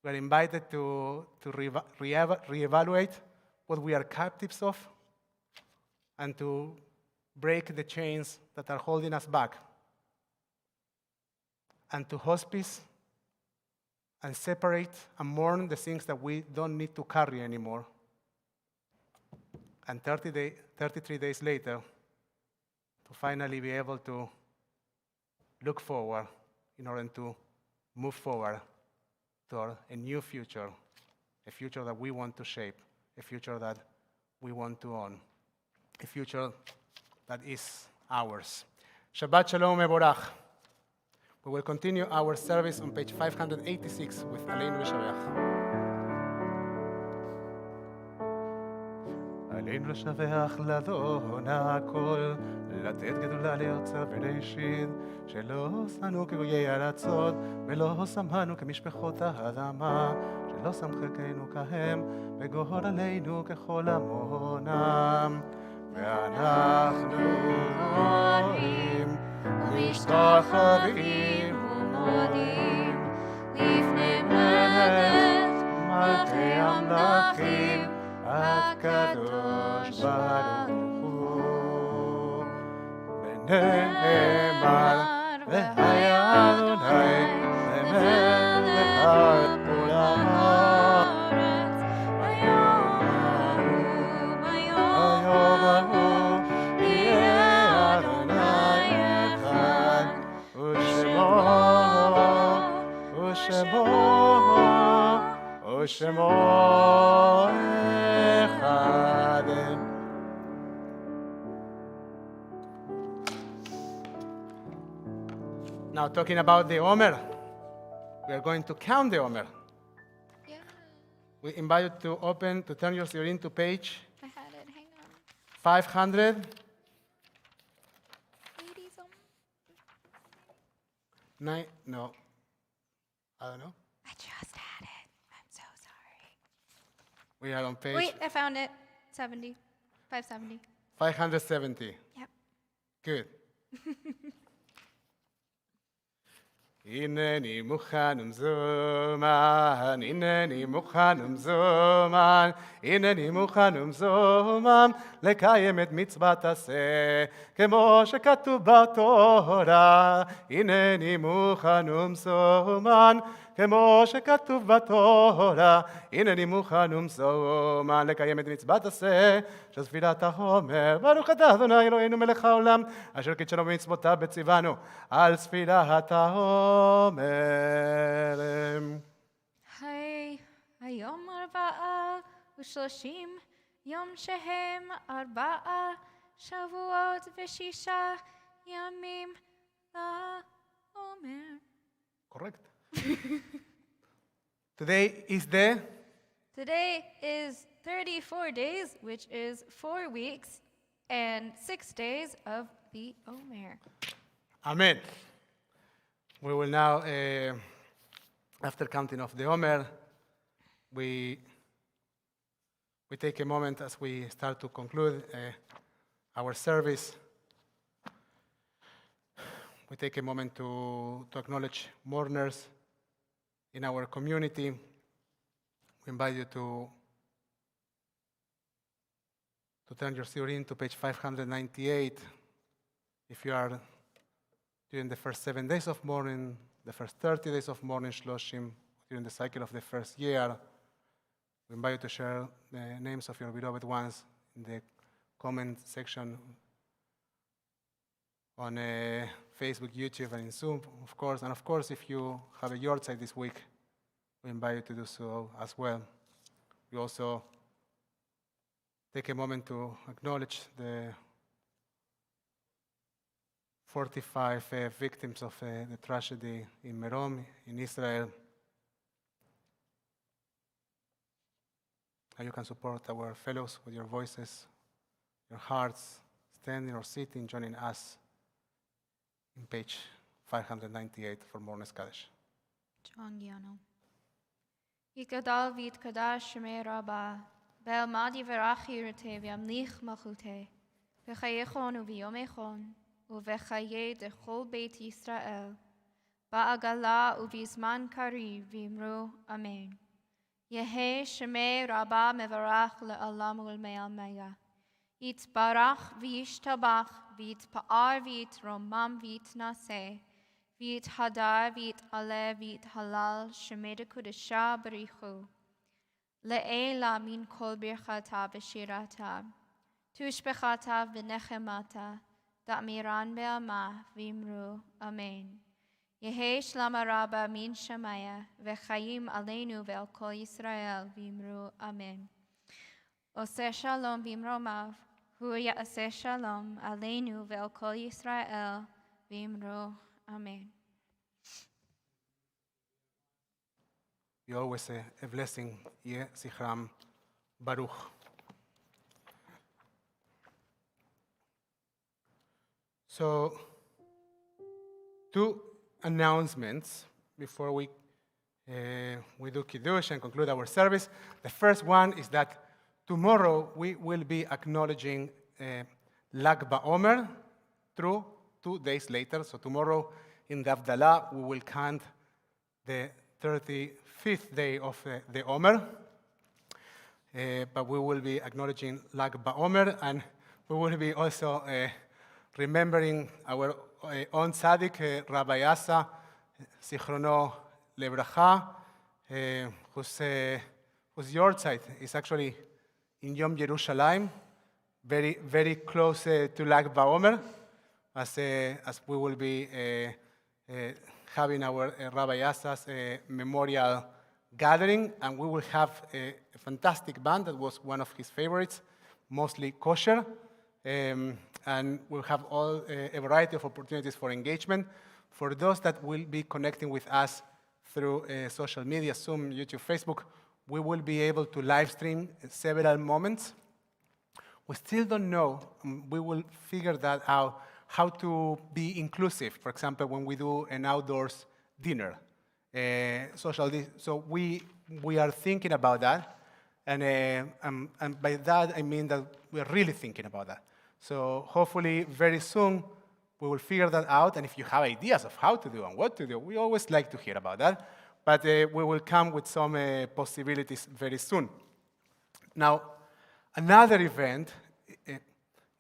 We are invited to reevaluate what we are captives of and to break the chains that are holding us back, and to hospice and separate and mourn the things that we don't need to carry anymore. And 33 days later, to finally be able to look forward in order to move forward toward a new future, a future that we want to shape, a future that we want to own, a future that is ours. Shabbat Shalom Mevorach. We will continue our service on page 586 with Aleinu L'Shaveach. עלינו לשבח לאדון הכל, לתת גדולה ליוצר בראשית, שלא עשנו כגויי ארצות, ולא שמנו כמשפחות האדמה, שלא שם חלקנו כהם, וגורלנו ככל עמונם. ואנחנו רואים ומשתחווים ומודים לפני מלך מלכי המלכים הקדוש ברוך הוא. ונאמר והיה אדוני למלך על כל הארץ ביום ההוא יהיה אדוני אחד ושמו אחד. Now talking about the Omer, we are going to count the Omer. Yeah, We invite you to turn your Sirin to page I had it. Hang on. 500. 80 something. No, I don't know. I just had it. I'm so sorry. We are on page Wait, I found it. 70. 570. 570. Yep. Good. הנני מוכן ומזומן, הנני מוכן ומזומן, הנני מוכן ומזומן, לקיים את מצוות עשה, כמו שכתוב בתורה. הנני מוכן ומזומן, כמו שכתוב בתורה. הנני מוכן ומזומן, לקיים את מצוות עשה, של ספילת העומר. ברוך אתה אדוני אלוהינו מלך העולם, אשר קידשנו במצוותיו בציוונו על ספילת העומר. היום 34 יום שהם 4 שבועות ו6 ימים לעומר. Correct. Today is 34 days, which is 4 weeks and 6 days of the Omer. Amen. We will now, after counting of the Omer, we take a moment as we start to conclude our service. We take a moment to acknowledge mourners in our community. We invite you to to turn your Siddurim to page 598. If you are during the first 7 days of mourning, the first 30 days of mourning, Shloshim, during the cycle of the first year, we invite you to share the names of your beloved ones in the comment section on Facebook, YouTube, and in Zoom, of course. And of course, if you have a yahrzeit this week, we invite you to do so as well. We also take a moment to acknowledge the 45 victims of the tragedy in Merom, in Israel. And you can support our fellows with your voices, your hearts, standing or sitting, joining us in page 598 for Mornes Kaddish. John Giano. Yikadal vit kadash shemei rabba, bel madi verachi rete v'amlich malchute, v'chayechon u'v'yomechon, u'v'chaye dechol beit Yisrael, ba'agala u'v'zman kari v'imru amen. Yehe shemei rabba mevarach le'alam u'l'me'almeya. Yitbarach v'yishtabach v'yitpa'ar v'yitromam v'yitnaseh, v'yit hadar v'yit ale v'yit halal shemeda kudesha barichu. Le'ela min kol birchata v'shirata. Tushbechata v'nechemata. Da'miran be'ama v'imru. Amen. Yehe shlama rabba min shamaya. V'chayim aleinu ve'al kol Yisrael v'imru. Amen. Oseh shalom b'imromav. Hu ya'aseh shalom aleinu ve'al kol Yisrael v'imru. Amen. You always a blessing, Yeh Zichram Baruch. So, 2 announcements before we do Kiddush and conclude our service. The first one is that tomorrow we will be acknowledging Lag BaOmer through 2 days later. So tomorrow in the Havdalah we will count the 35th day of the Omer. But we will be acknowledging Lag BaOmer, and we will be also remembering our own tzaddik, Rabbi Asa, Zichrono Lebracha, whose yahrzeit is actually in Yom Yerushalayim, very, very close to Lag BaOmer, as we will be having our Rabbi Asa's memorial gathering, and we will have a fantastic band that was one of his favorites, mostly kosher, and we'll have a variety of opportunities for engagement. For those that will be connecting with us through social media, Zoom, YouTube, Facebook, we will be able to live stream several moments. We still don't know, we will figure that out, how to be inclusive. For example, when we do an outdoors dinner, so we are thinking about that, and by that I mean that we are really thinking about that. So hopefully very soon we will figure that out, and if you have ideas of how to do and what to do, we always like to hear about that, but we will come with some possibilities very soon. Now, another event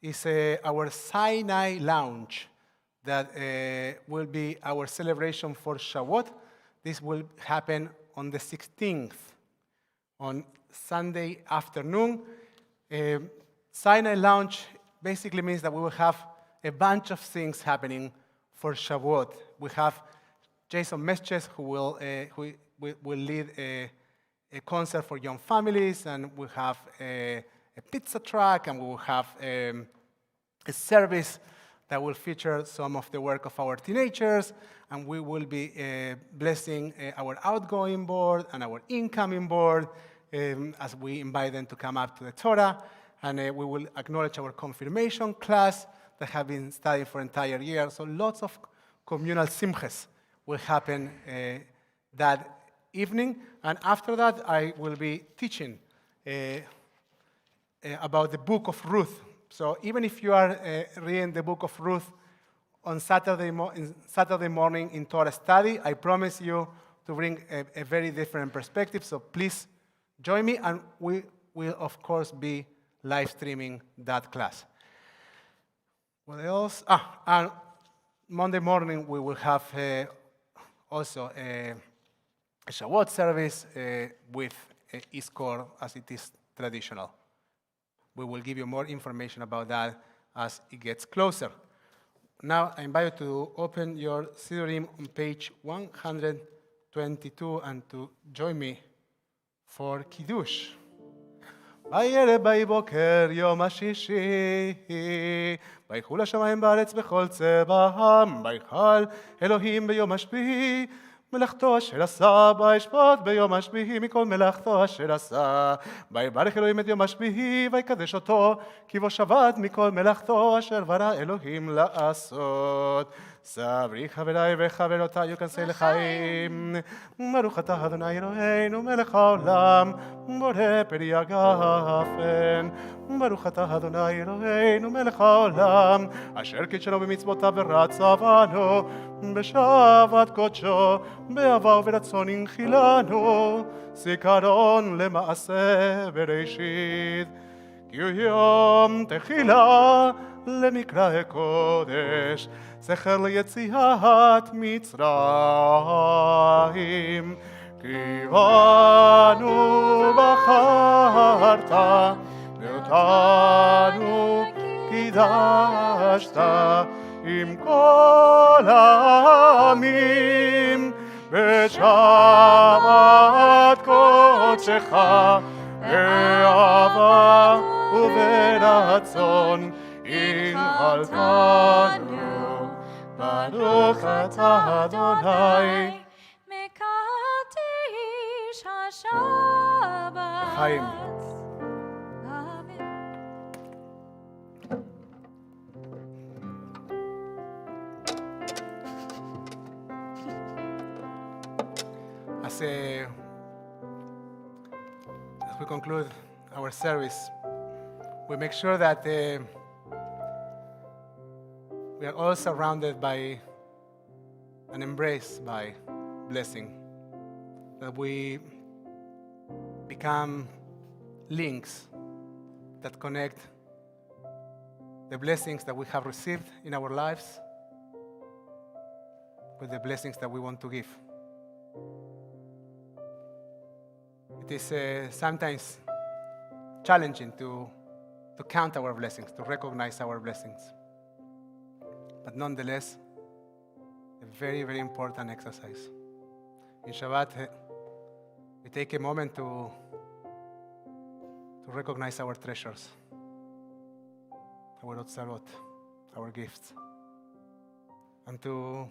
is our Sinai Lounge that will be our celebration for Shavuot. This will happen on the 16th, on Sunday afternoon. Sinai Lounge basically means that we will have a bunch of things happening for Shavuot. We have Jason Mesches, who will lead a concert for young families, and we have a pizza truck, and we will have a service that will feature some of the work of our teenagers, and we will be blessing our outgoing board and our incoming board as we invite them to come up to the Torah, and we will acknowledge our confirmation class that have been studying for an entire year. So lots of communal simches will happen that evening, and after that I will be teaching about the book of Ruth. So even if you are reading the book of Ruth on Saturday morning in Torah study, I promise you to bring a very different perspective. So please join me, and we will of course be live streaming that class. What else? And Monday morning we will have also a Shabbat service with Iskor as it is traditional. We will give you more information about that as it gets closer. Now I invite you to open your Sidurim on page 122 and to join me for Kiddush. בערב ויהי בוקר יום השישי, ויחול השמיים בארץ בכל צבאם, ויחל אלוהים ביום השביעי, מלאכתו אשר עשה, וישפוט ביום השביעי מכל מלאכתו אשר עשה. ויברך אלוהים את יום השביעי, ויקדש אותו, כי בו שבת מכל מלאכתו אשר ברא אלוהים לעשות. סברי חבריי וחברותיי, יכנסי לחיים. ברוך אתה אדוני אלוהינו מלך העולם, בורא פרי הגפן. ברוך אתה אדוני אלוהינו מלך העולם, אשר קידשנו במצוותיו ורצה בנו, בשבת קודשו, באהבה וברצון הנחילנו, זיכרון למעשה בראשית. כי הוא יום תחילה למקרא קודש, זכר ליציאת מצרים. כי בנו בחרת, ואותנו קידשת, עם כל העמים, בשבת קודשך, באהבה וברצון הנחלתנו. ברוך אתה אדוני מקדיש השבת. חיים. אמן. As we conclude our service, we make sure that we are all surrounded by and embraced by blessing, that we become links that connect the blessings that we have received in our lives with the blessings that we want to give. It is sometimes challenging to count our blessings, to recognize our blessings. But nonetheless, a very, very important exercise. In Shabbat, we take a moment to recognize our treasures, our otzarot, our gifts, and to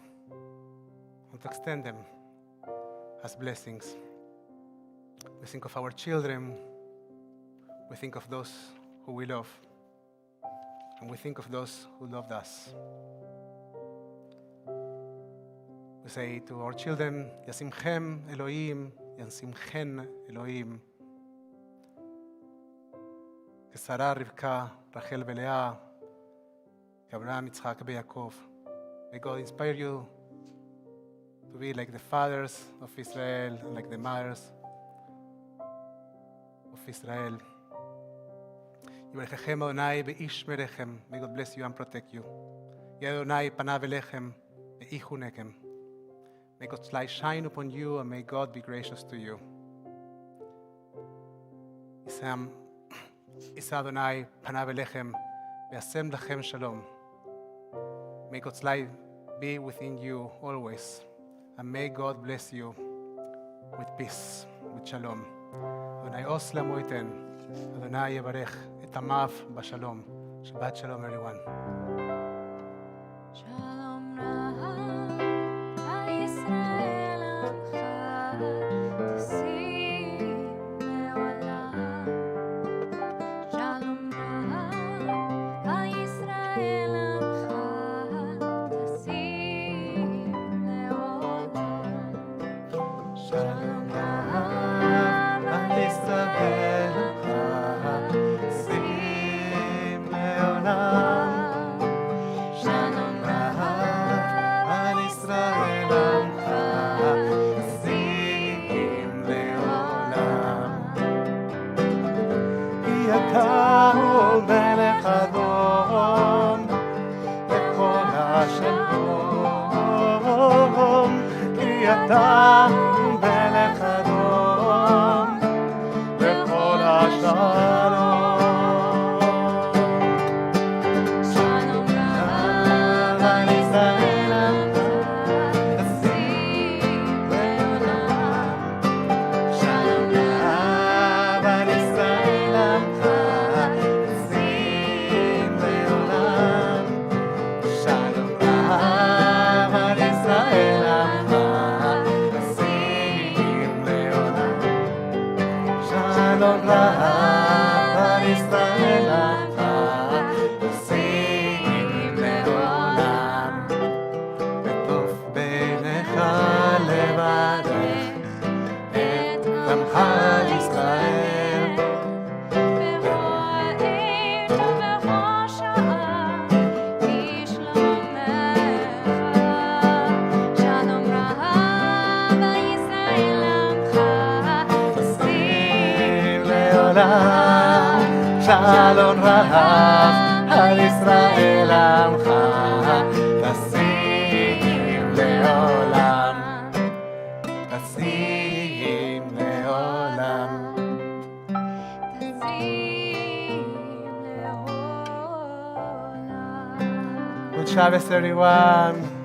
extend them as blessings. We think of our children, we think of those who we love, and we think of those who loved us. We say to our children, Yasimchem Elohim, Yasimchen Elohim. Sarah, Rivka, Rachel, Leah, Abraham, Yitzchak, Yaakov. May God inspire you to be like the fathers of Israel and like the mothers of Israel. Yivarechem Adonai ve'ishmerechem. May God bless you and protect you. Adonai panav elechem ve'ichunekem. May God's light shine upon you and may God be gracious to you. Isa Adonai panav elechem ve'asem lachem shalom. May God's light be within you always, and may God bless you with peace, with shalom. Adonai os lamo iten, Adonai yevarech et amav b'shalom. Shabbat shalom, everyone. Shalom Raham, HaYisrael Amcha, Tesim Le'olam. Shalom Raham, HaYisrael Amcha, Tesim Le'olam. Shalom Raham, HaYisrael Amcha, Tesim Le'olam. ואהב על ישראל עמך, תשים לעולם, תשים לעולם. Good Shabbos, everyone.